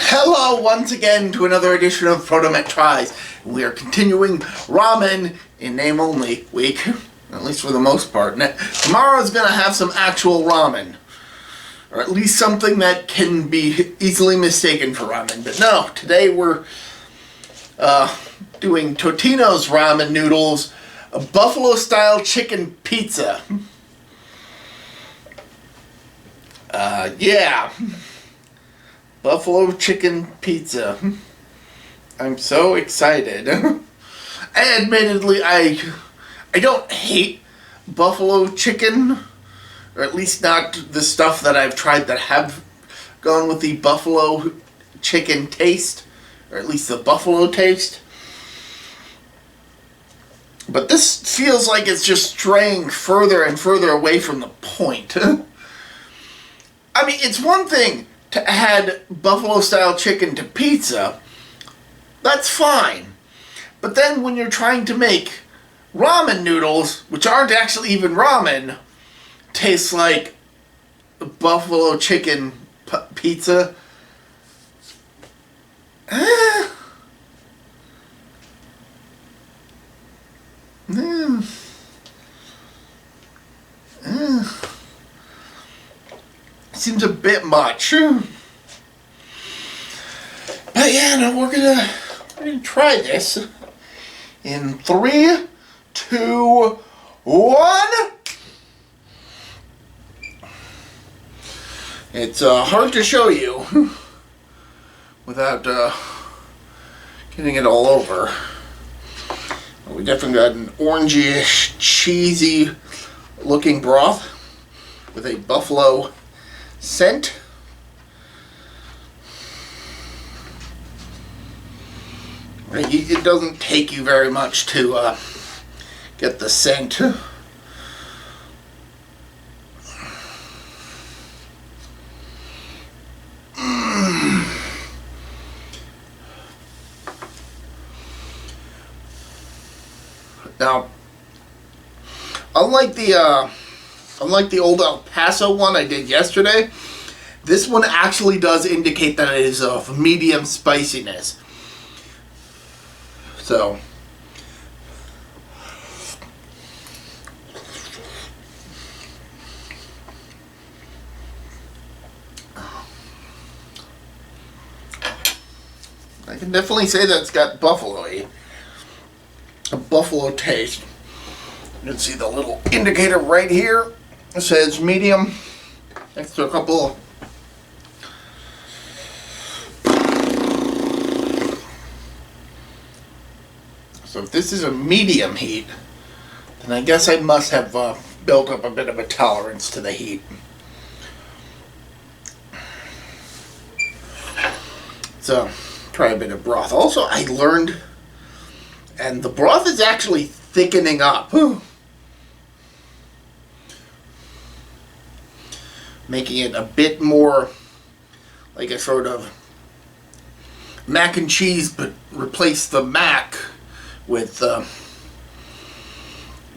Hello once again to another edition of ProtoMet Tries. We are continuing ramen in name only week, at least for the most part. Tomorrow's going to have some actual ramen, or at least something that can be easily mistaken for ramen. But no, today we're doing Totino's Ramen Noodles, a buffalo-style chicken pizza. Yeah. Buffalo chicken pizza. I'm so excited. Admittedly, I don't hate buffalo chicken, or at least not the stuff that I've tried that have gone with the buffalo chicken taste, or at least the buffalo taste. But this feels like it's just straying further and further away from the point. I mean, it's one thing to add buffalo-style chicken to pizza. That's fine. But then when you're trying to make ramen noodles, which aren't actually even ramen, taste like buffalo chicken pizza, seems a bit much. But yeah, no, we're gonna try this in 3, 2, 1. It's hard to show you without getting it all over. We definitely got an orangey, cheesy looking broth with a buffalo scent. It doesn't take you very much to get the scent. Now, unlike the old El Paso one I did yesterday, this one actually does indicate that it is of medium spiciness. So, I can definitely say that it's got a buffalo taste. You can see the little indicator right here. It says medium next to a couple. So if this is a medium heat, then I guess I must have built up a bit of a tolerance to the heat. So, try a bit of broth. Also, I learned, and the broth is actually thickening up. Making it a bit more like a sort of mac and cheese, but replace the mac with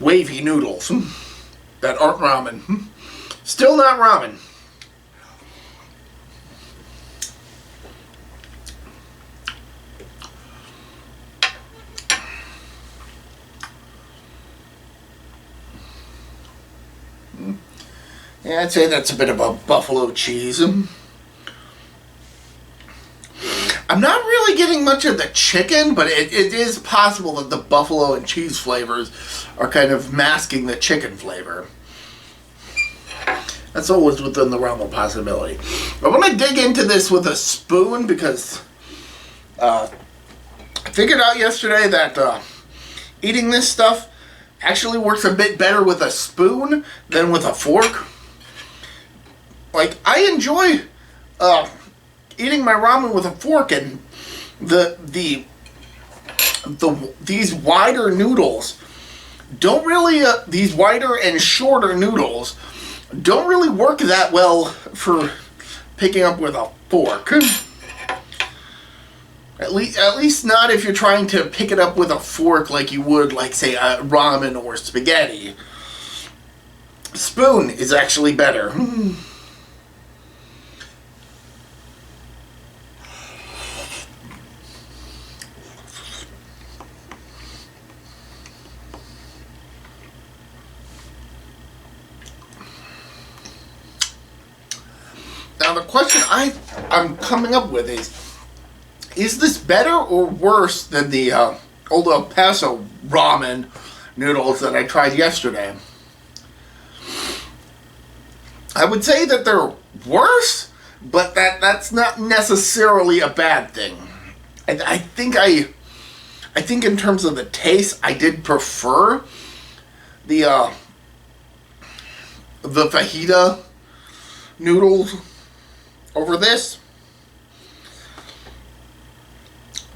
wavy noodles that aren't ramen. Still not ramen. Yeah, I'd say that's a bit of a buffalo cheese. I'm not really getting much of the chicken, but it is possible that the buffalo and cheese flavors are kind of masking the chicken flavor. That's always within the realm of possibility. I want to dig into this with a spoon because I figured out yesterday that eating this stuff actually works a bit better with a spoon than with a fork. Like, I enjoy eating my ramen with a fork, and these wider noodles don't really these wider and shorter noodles don't really work that well for picking up with a fork. At least not if you're trying to pick it up with a fork like you would, like, say, ramen or spaghetti. Spoon is actually better. Now the question I'm coming up with is this better or worse than the Old El Paso ramen noodles that I tried yesterday? I would say that they're worse, but that's not necessarily a bad thing. I think in terms of the taste, I did prefer the fajita noodles over this.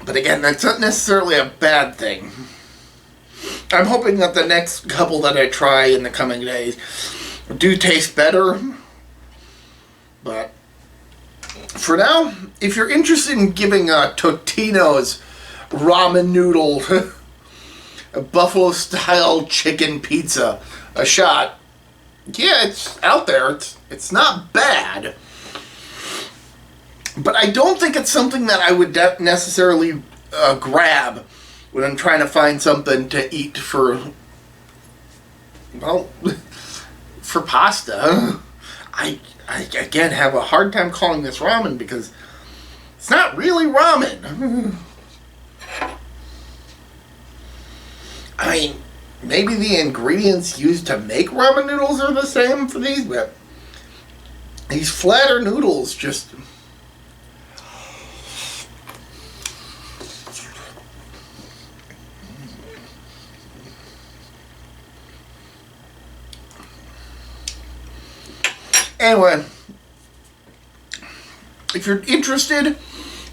But again, that's not necessarily a bad thing. I'm hoping that the next couple that I try in the coming days do taste better. But for now, if you're interested in giving Totino's ramen noodle a buffalo style chicken pizza a shot, yeah, it's out there. It's not bad. But I don't think it's something that I would necessarily grab when I'm trying to find something to eat for, well, for pasta. I again have a hard time calling this ramen because it's not really ramen. I mean, maybe the ingredients used to make ramen noodles are the same for these, but these flatter noodles just... Anyway, if you're interested,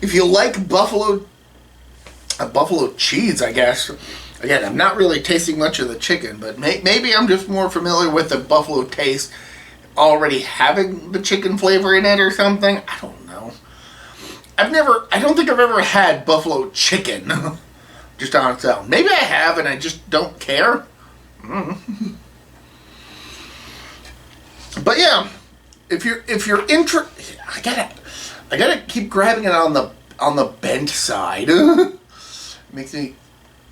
if you like buffalo cheese, I guess. Again, I'm not really tasting much of the chicken, but maybe I'm just more familiar with the buffalo taste already having the chicken flavor in it or something. I don't know. I don't think I've ever had buffalo chicken just on its own. Maybe I have and I just don't care. But yeah, if you're interested, I gotta keep grabbing it on the bent side. Makes me...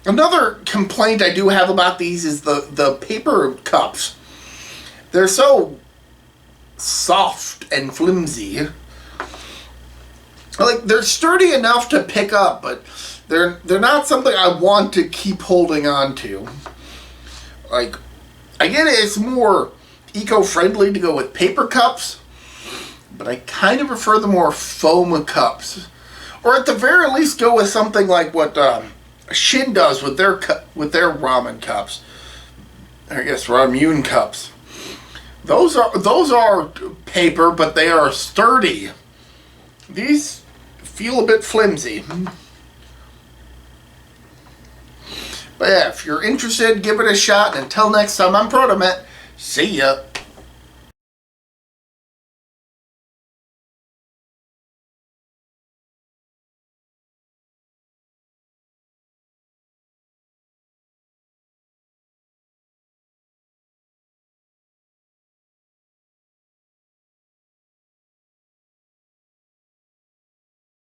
Another complaint I do have about these is the paper cups. They're so soft and flimsy. Like, they're sturdy enough to pick up, but they're not something I want to keep holding on to. Like, I get it, it's more eco-friendly to go with paper cups, but I kind of prefer the more foam cups. Or at the very least go with something like what Shin does with their ramen cups. I guess ramen cups. Those are paper, but they are sturdy. These feel a bit flimsy. But yeah, if you're interested, give it a shot. And until next time, I'm ProtoMet. See ya.